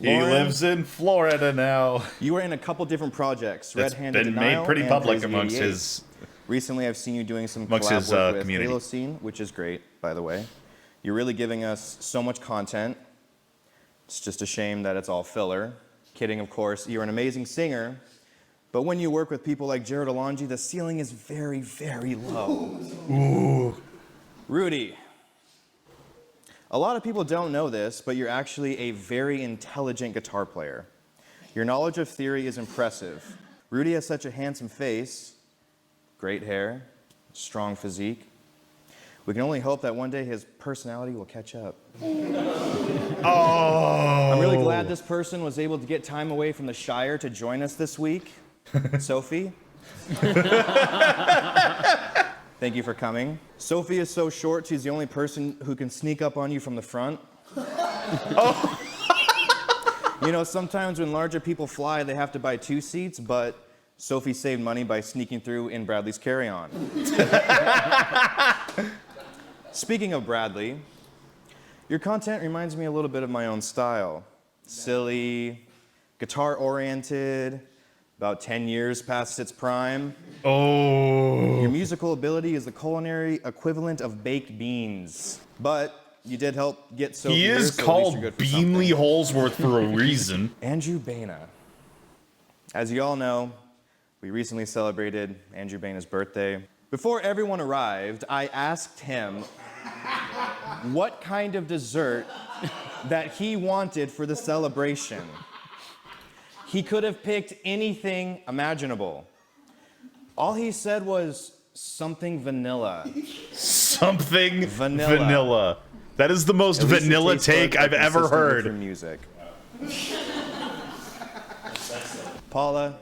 A: He lives in Florida now.
C: You were in a couple different projects.
A: That's
C: Red-Handed
A: been
C: Denial
A: made pretty
C: and
A: public
C: Crazy
A: amongst
C: 88.
A: his...
C: Recently, I've seen you doing some
A: amongst
C: collab
A: his,
C: work with
A: community.
C: Halo Scene, which is great, by the way. You're really giving us so much content. It's just a shame that it's all filler. Kidding, of course. You're an amazing singer, but when you work with people like Jared Alonji, the ceiling is very, very low.
A: Ooh.
C: Rudy. A lot of people don't know this, but you're actually a very intelligent guitar player. Your knowledge of theory is impressive. Rudy has such a handsome face, great hair, strong physique. We can only hope that one day his personality will catch up.
A: Oh!
C: I'm really glad this person was able to get time away from the Shire to join us this week. Sophie. Thank you for coming. Sophie is so short, she's the only person who can sneak up on you from the front. Oh! You know, sometimes when larger people fly, they have to buy 2 seats, but Sophie saved money by sneaking through in Bradley's carry-on. Speaking of Bradley, your content reminds me a little bit of my own style. Silly, guitar-oriented, about 10 years past its prime.
A: Oh.
C: Your musical ability is the culinary equivalent of baked beans. But you did help get Sophie
A: He
C: here,
A: is
C: so at least
A: called
C: you're good for
A: Beamley
C: something.
A: Holsworth for a reason.
C: Andrew Baina. As you all know, we recently celebrated Andrew Baina's birthday. Before everyone arrived, I asked him what kind of dessert that he wanted for the celebration. He could have picked anything imaginable. All he said was something vanilla.
A: Something vanilla. That is the most
C: At least it
A: vanilla
C: tastes
A: take
C: good
A: I've
C: and
A: ever
C: consistent with
A: heard.
C: your music. Paula,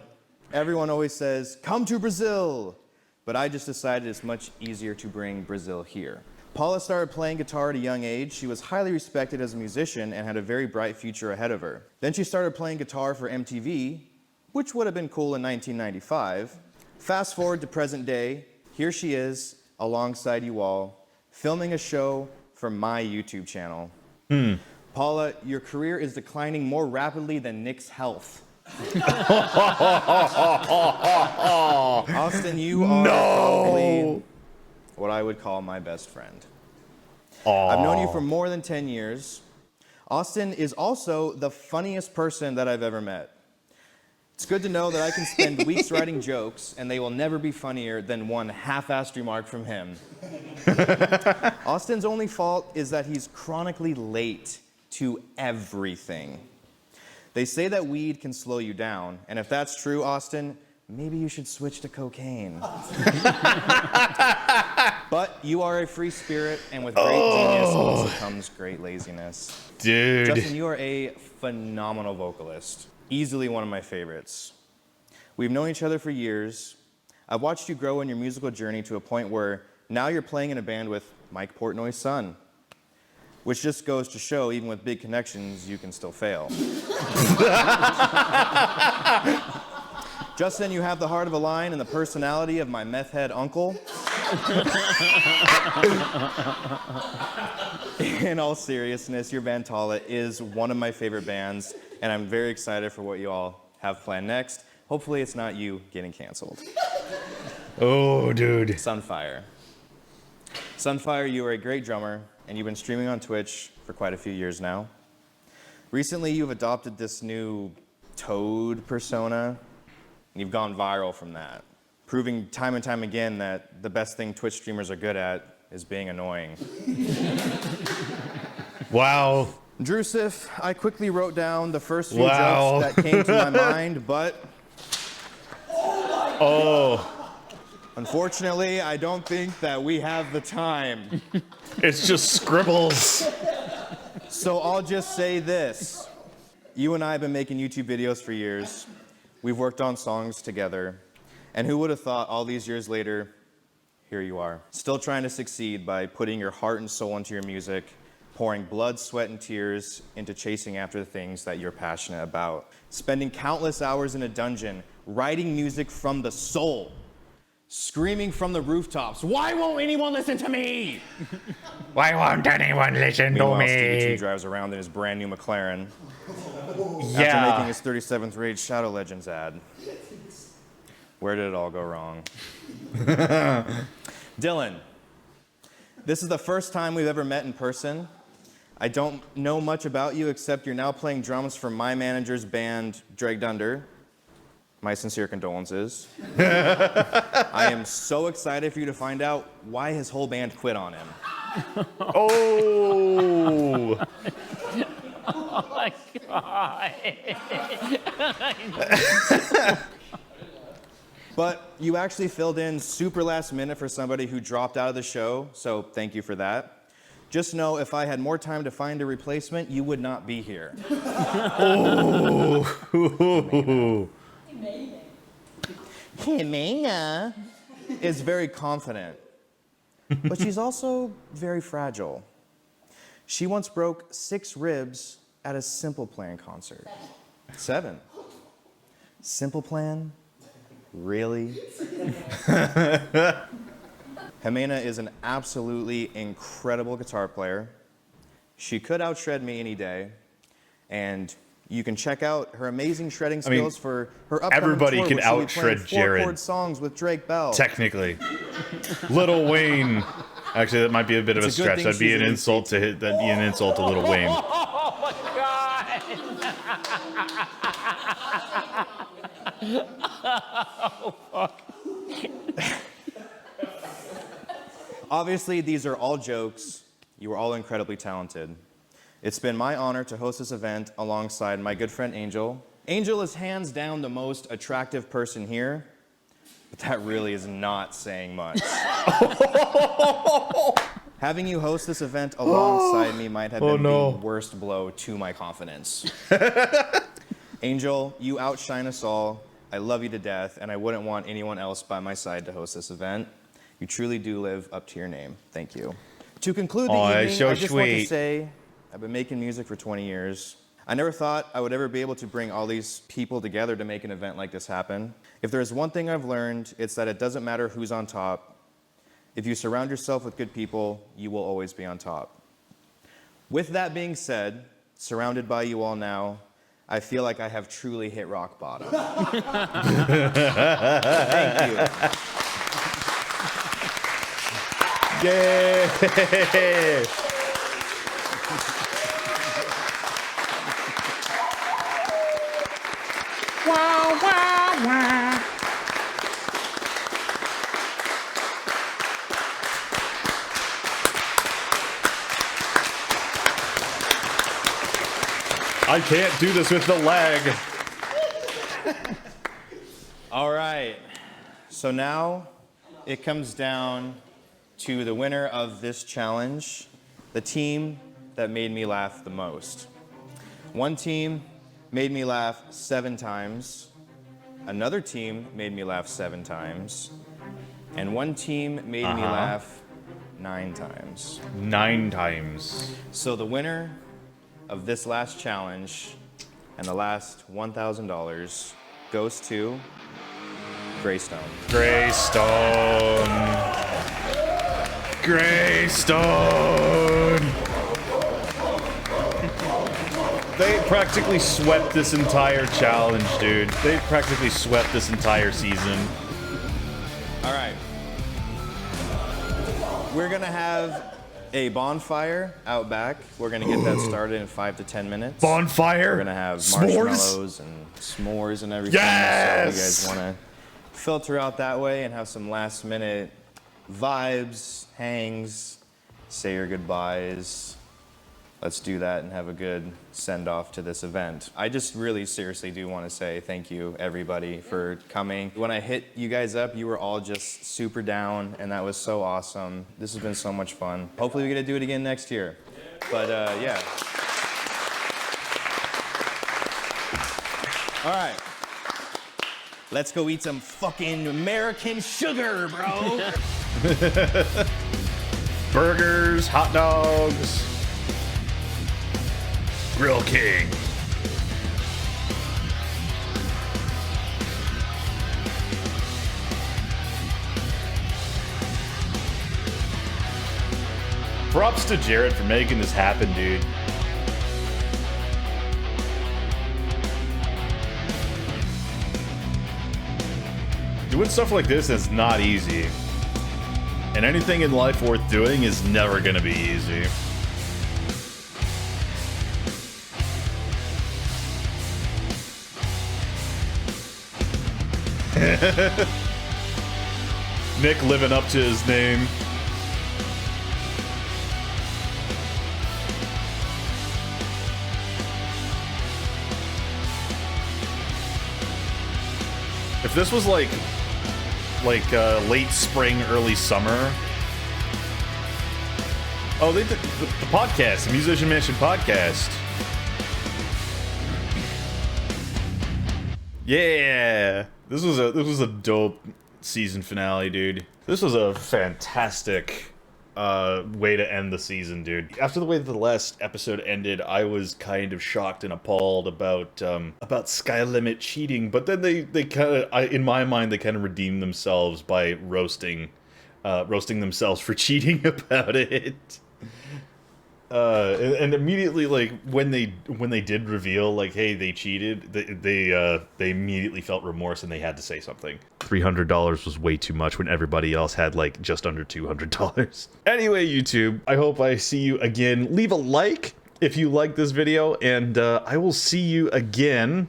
C: everyone always says, come to Brazil. But I just decided it's much easier to bring Brazil here. Paula started playing guitar at a young age. She was highly respected as a musician and had a very bright future ahead of her. Then she started playing guitar for MTV, which would have been cool in 1995. Fast forward to present day, here she is, alongside you all, filming a show for my YouTube channel. Paula, your career is declining more rapidly than Nick's health. Austin, you are probably what I would call my best friend. I've known you for more than 10 years. Austin is also the funniest person that I've ever met. It's good to know that I can spend weeks writing jokes and they will never be funnier than one half-assed remark from him. Austin's only fault is that he's chronically late to everything. They say that weed can slow you down, and if that's true, Austin, maybe you should switch to cocaine. But you are a free spirit, and with great genius also comes great laziness.
A: Dude.
C: Justin, you are a phenomenal vocalist. Easily one of my favorites. We've known each other for years. I've watched you grow in your musical journey to a point where now you're playing in a band with Mike Portnoy's son. Which just goes to show, even with big connections, you can still fail. Justin, you have the heart of a lion and the personality of my meth head uncle. In all seriousness, your band Tala is one of my favorite bands, and I'm very excited for what you all have planned next. Hopefully it's not you getting canceled.
A: Oh, dude.
C: Sunfire. Sunfire, you are a great drummer, and you've been streaming on Twitch for quite a few years now. Recently, you've adopted this new Toad persona, and you've gone viral from that, proving time and time again that the best thing Twitch streamers are good at is being annoying.
A: Wow.
C: Drusif, I quickly wrote down the first few
A: Wow.
C: jokes that came to my mind, but unfortunately, I don't think that we have the time.
A: It's just scribbles.
C: So I'll just say this. You and I have been making YouTube videos for years. We've worked on songs together. And who would have thought all these years later, here you are, still trying to succeed by putting your heart and soul into your music, pouring blood, sweat, and tears into chasing after the things that you're passionate about, spending countless hours in a dungeon, writing music from the soul, screaming from the rooftops, why won't anyone listen to me?
A: Why won't anyone listen to
C: Meanwhile,
A: me?
C: Stevie T drives around in his brand new McLaren
A: Yeah.
C: after making his 37th Rage Shadow Legends ad. Where did it all go wrong? Dylan, this is the first time we've ever met in person. I don't know much about you except you're now playing drums for my manager's band, Dragged Under. My sincere condolences. I am so excited for you to find out why his whole band quit on him.
A: Oh!
J: Oh my God.
C: But you actually filled in super last minute for somebody who dropped out of the show, so thank you for that. Just know if I had more time to find a replacement, you would not be here.
A: Oh!
C: Himena is very confident, but she's also very fragile. She once broke 6 ribs at a Simple Plan concert. 7. Simple Plan? Really? Jimena is an absolutely incredible guitar player. She could out-shred me any day, and you can check out her amazing shredding skills for her upcoming
A: everybody
C: tour,
A: can
C: which she'll be
A: out-shred
C: playing
A: Jared.
C: 4-chord songs with Drake Bell.
A: Technically. Lil Wayne. Actually, that might be a bit of a
C: It's a good
A: stretch.
C: thing
A: That'd be
C: she's
A: an
C: an
A: insult to hit. That'd be an insult to Lil Wayne.
J: Oh my God. Oh, fuck.
C: Obviously, these are all jokes. You are all incredibly talented. It's been my honor to host this event alongside my good friend Angel. Angel is hands down the most attractive person here, but that really is not saying much. Having you host this event alongside me might have been the worst blow to my confidence. Angel, you outshine us all. I love you to death, and I wouldn't want anyone else by my side to host this event. You truly do live up to your name. Thank you. To conclude the evening,
A: so
C: I just want to
A: sweet.
C: say I've been making music for 20 years. I never thought I would ever be able to bring all these people together to make an event like this happen. If there's one thing I've learned, it's that it doesn't matter who's on top. If you surround yourself with good people, you will always be on top. With that being said, surrounded by you all now, I feel like I have truly hit rock bottom. Thank you.
A: Yay!
J: Wow, wow, wow.
A: I can't do this with the leg.
C: All right. So now it comes down to the winner of this challenge, the team that made me laugh the most. One team made me laugh 7 times. Another team made me laugh 7 times. And one team made me laugh 9 times.
A: 9 times.
C: So the winner of this last challenge and the last $1,000 goes to Greystone.
A: Greystone. Greystone. They practically swept this entire challenge, dude. They practically swept this entire season.
C: All right. We're gonna have a bonfire out back. We're gonna get that started in 5 to 10 minutes.
A: Bonfire?
C: We're gonna have
A: S'mores?
C: marshmallows and s'mores and everything.
A: Yes!
C: So you guys wanna filter out that way and have some last minute vibes, hangs, say your goodbyes. Let's do that and have a good send off to this event. I just really seriously do want to say thank you, everybody, for coming. When I hit you guys up, you were all just super down, and that was so awesome. This has been so much fun. Hopefully we get to do it again next year. But yeah. All right. Let's go eat some fucking American sugar, bro.
A: Burgers, hot dogs. Grill King. Props to Jared for making this happen, dude. Doing stuff like this is not easy. And anything in life worth doing is never gonna be easy. Nick living up to his name. If this was like late spring, early summer. Oh, they did the podcast, the Musician Mansion podcast. Yeah, this was a dope season finale, dude. This was a fantastic way to end the season, dude. After the way that the last episode ended, I was kind of shocked and appalled about Skylimit cheating, but then they kind of, in my mind, they kind of redeemed themselves by roasting themselves for cheating about it. And immediately, like when they did reveal, like, hey, they cheated, they immediately felt remorse and they had to say something. $300 was way too much when everybody else had like just under $200. Anyway, YouTube, I hope I see you again. Leave a like if you like this video, and I will see you again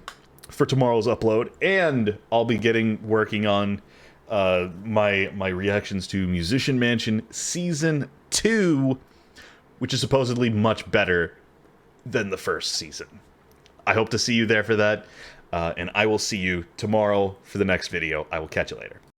A: for tomorrow's upload. And I'll be working on my reactions to Musician Mansion Season 2. Which is supposedly much better than the first season. I hope to see you there for that, and I will see you tomorrow for the next video. I will catch you later.